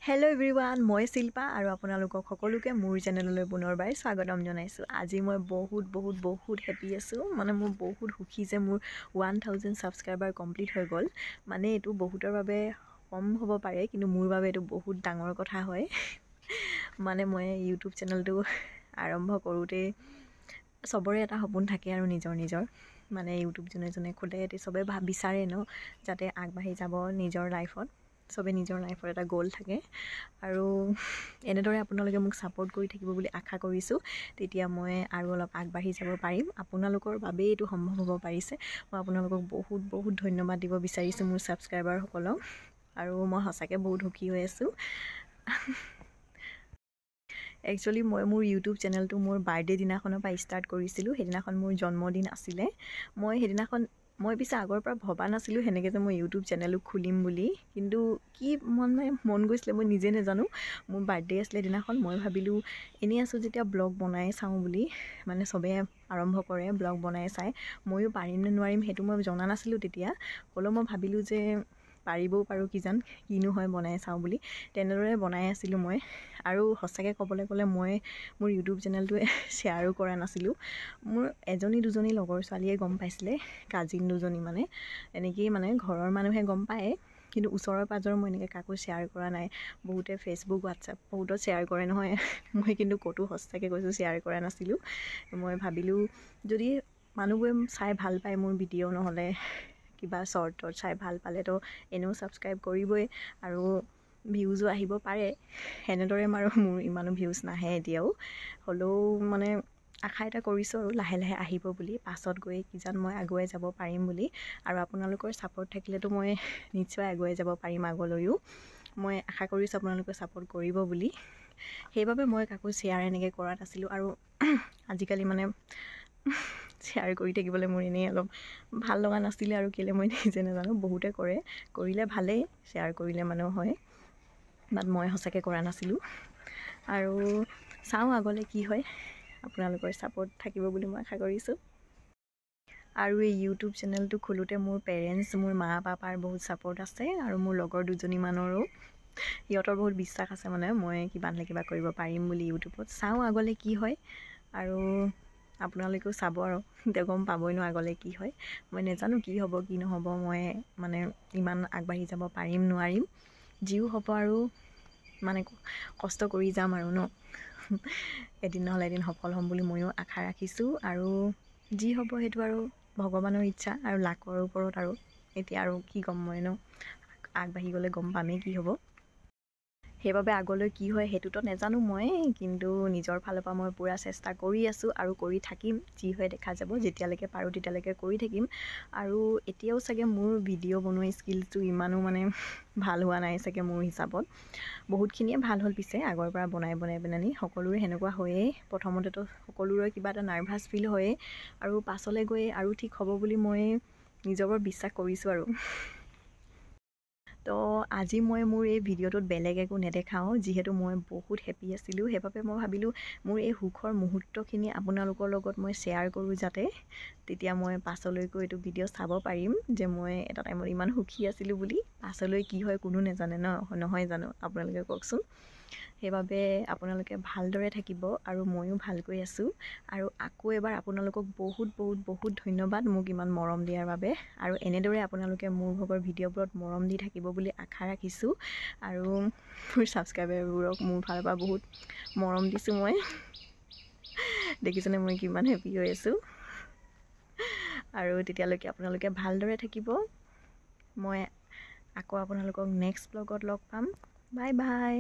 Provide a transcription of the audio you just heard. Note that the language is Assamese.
হেল্ল' এভৰিৱান, মই শিল্পা আৰু আপোনালোকক সকলোকে মোৰ চেনেললৈ পুনৰবাৰ স্বাগতম জনাইছোঁ। আজি মই বহুত হেপী আছোঁ। মোৰ বহুত সুখী যে মোৰ 1000 ছাবস্ক্ৰাইবাৰ কমপ্লিট হৈ গ'ল। এইটো বহুতৰ বাবে কম হ'ব পাৰে, কিন্তু মোৰ বাবে এইটো বহুত ডাঙৰ কথা হয়। মই ইউটিউব চেনেলটো আৰম্ভ কৰোঁতে চবৰে এটা সপোন থাকে আৰু নিজৰ ইউটিউব যোনে খোলে চবে বিচাৰে ন, যাতে আগবাঢ়ি যাব নিজৰ লাইফত। চবে নিজৰ লাইফৰ এটা গ'ল থাকে আৰু এনেদৰে আপোনালোকে মোক ছাপোৰ্ট কৰি থাকিব বুলি আশা কৰিছোঁ। তেতিয়া মই আৰু অলপ আগবাঢ়ি যাব পাৰিম। আপোনালোকৰ বাবেই এইটো সম্ভৱ হ'ব পাৰিছে। মই আপোনালোকক বহুত ধন্যবাদ দিব বিচাৰিছোঁ মোৰ ছাবস্ক্ৰাইবাৰসকলক, আৰু মই সঁচাকৈ বহুত সুখী হৈ আছোঁ। একচুৱেলি মই মোৰ ইউটিউব চেনেলটো মোৰ বাৰ্থডে দিনাখনৰ পৰা ষ্টাৰ্ট কৰিছিলোঁ। সেইদিনাখন মোৰ জন্মদিন আছিলে। মই পিছে আগৰ পৰা ভবা নাছিলোঁ সেনেকৈ যে মই ইউটিউব চেনেলো খুলিম বুলি, কিন্তু কি মন গৈছিলে মই নিজে নাজানো। মোৰ বাৰ্থডে আছিলে দিনাখন। মই ভাবিলোঁ এনেই আছোঁ যেতিয়া ব্লগ বনাই চাওঁ বুলি। চবেই আৰম্ভ কৰে ব্লগ বনাই চাই, ময়ো পাৰিম নে নোৱাৰিম সেইটো মই জনা নাছিলোঁ তেতিয়া। হ'লেও মই ভাবিলোঁ যে পাৰিবও পাৰোঁ কিনো হয়, বনাই চাওঁ বুলি। তেনেদৰে বনাই আছিলোঁ মই। আৰু সঁচাকৈ ক'বলৈ গ'লে মই মোৰ ইউটিউব চেনেলটোৱে শ্বেয়াৰো কৰা নাছিলোঁ। মোৰ এজনী দুজনী লগৰ ছোৱালীয়ে গম পাইছিলে, কাজিন দুজনী এনেকেই ঘৰৰ মানুহে গম পায়, কিন্তু ওচৰৰ পাজৰৰ মই এনেকৈ কাকো শ্বেয়াৰ কৰা নাই। বহুতে ফেচবুক হোৱাটছআপ বহুতত শ্বেয়াৰ কৰে নহয়, মই কিন্তু ক'তো সঁচাকৈ কৈছোঁ শ্বেয়াৰ কৰা নাছিলোঁ। মই ভাবিলোঁ যদি মানুহবোৰে চাই ভাল পায় মোৰ ভিডিঅ', নহ'লে কিবা শ্বৰ্টত চাই ভাল পালেতো এনেও ছাবস্ক্ৰাইব কৰিবই আৰু ভিউজো আহিব পাৰে। সেনেদৰে মোৰ ইমানো ভিউজ নাহে এতিয়াও। হ'লেও আশা এটা কৰিছোঁ আৰু লাহে আহিব বুলি, পাছত গৈ মই আগুৱাই যাব পাৰিম বুলি। আৰু আপোনালোকৰ ছাপোৰ্ট থাকিলেতো মই নিশ্চয় আগুৱাই যাব পাৰিম আগলৈও। মই আশা কৰিছোঁ আপোনালোকে ছাপোৰ্ট কৰিব বুলি। সেইবাবে মই কাকো শ্বেয়াৰ এনেকৈ কৰা নাছিলোঁ। আৰু আজিকালি শ্বেয়াৰ কৰি থাকিবলৈ মোৰ এনেই অলপ ভাল লগা নাছিলে, আৰু কেলৈ মই নিজে নাজানো। বহুতে কৰিলে ভালেই, শ্বেয়াৰ কৰিলে হয়, বাট মই সঁচাকৈ কৰা নাছিলোঁ। আৰু চাওঁ আগলৈ কি হয়, আপোনালোকৰ ছাপোৰ্ট থাকিব বুলি মই আশা কৰিছোঁ। আৰু এই ইউটিউব চেনেলটো খোলোতে মোৰ পেৰেণ্টছ, মোৰ মা পাপাৰ বহুত ছাপোৰ্ট আছে, আৰু মোৰ লগৰ দুজনীমানৰো সিহঁতৰ বহুত বিশ্বাস আছে মই কিবা নহ'লে কিবা কৰিব পাৰিম বুলি ইউটিউবত। চাওঁ আগলৈ কি হয়, আৰু আপোনালোকেও চাব আৰু এতিয়া গম পাবই ন আগলৈ কি হয়। মই নাজানো কি হ'ব কি নহ'ব, মই ইমান আগবাঢ়ি যাব পাৰিম নোৱাৰিম। যিও হ'ব আৰু কষ্ট কৰি যাম আৰু ন। এদিন নহ'লে এদিন সফল হ'ম বুলি ময়ো আশা ৰাখিছোঁ। আৰু যি হ'ব সেইটো আৰু ভগৱানৰ ইচ্ছা আৰু লাকৰ ওপৰত। আৰু এতিয়া আৰু কি ক'ম মই ন, আগবাঢ়ি গ'লে গম পামেই কি হ'ব। সেইবাবে আগলৈ কি হয় সেইটোতো নাজানো মই, কিন্তু নিজৰ ফালৰ পৰা মই পূৰা চেষ্টা কৰি আছোঁ আৰু কৰি থাকিম। যি হয় দেখা যাব, যেতিয়ালৈকে পাৰোঁ তেতিয়ালৈকে কৰি থাকিম। আৰু এতিয়াও চাগে মোৰ ভিডিঅ' বনোৱা স্কিলটো ইমানো ভাল হোৱা নাই চাগে মোৰ হিচাপত। বহুতখিনিয়ে ভাল হ'ল পিছে আগৰ পৰা বনাই সকলোৰে সেনেকুৱা হয়েই। প্ৰথমতেতো সকলোৰে কিবা এটা নাৰ্ভাছ ফিল হয়েই, আৰু পাছলৈ গৈ আৰু ঠিক হ'ব বুলি মই নিজৰ ওপৰত বিশ্বাস কৰিছোঁ আৰু। তো আজি মই মোৰ এই ভিডিঅ'টোত বেলেগ একো নেদেখাওঁ, যিহেতু মই বহুত হেপী আছিলোঁ। সেইবাবে মই ভাবিলোঁ মোৰ এই সুখৰ মুহূৰ্তখিনি আপোনালোকৰ লগত মই শ্বেয়াৰ কৰোঁ, যাতে তেতিয়া মই পাছলৈকো এইটো ভিডিঅ' চাব পাৰিম যে মই এটা টাইমত ইমান সুখী আছিলোঁ বুলি। পাছলৈ কি হয় কোনো নাজানে নহয় জানো, আপোনালোকে কওকচোন। সেইবাবে আপোনালোকে ভালদৰে থাকিব, আৰু ময়ো ভালকৈ আছোঁ। আৰু আকৌ এবাৰ আপোনালোকক বহুত ধন্যবাদ মোক ইমান মৰম দিয়াৰ বাবে। আৰু এনেদৰে আপোনালোকে মোৰ ভাগৰ ভিডিঅ'বোৰত মৰম দি থাকিব বুলি আশা ৰাখিছোঁ। আৰু মোৰ ছাবস্ক্ৰাইবাৰবোৰক মোৰ ফালৰ পৰা বহুত মৰম দিছোঁ মই। দেখিছেনে মই কিমান হেপী হৈ আছোঁ। আৰু তেতিয়ালৈকে আপোনালোকে ভালদৰে থাকিব। মই আকৌ আপোনালোকক নেক্সট ব্লগত লগ পাম। Bye bye.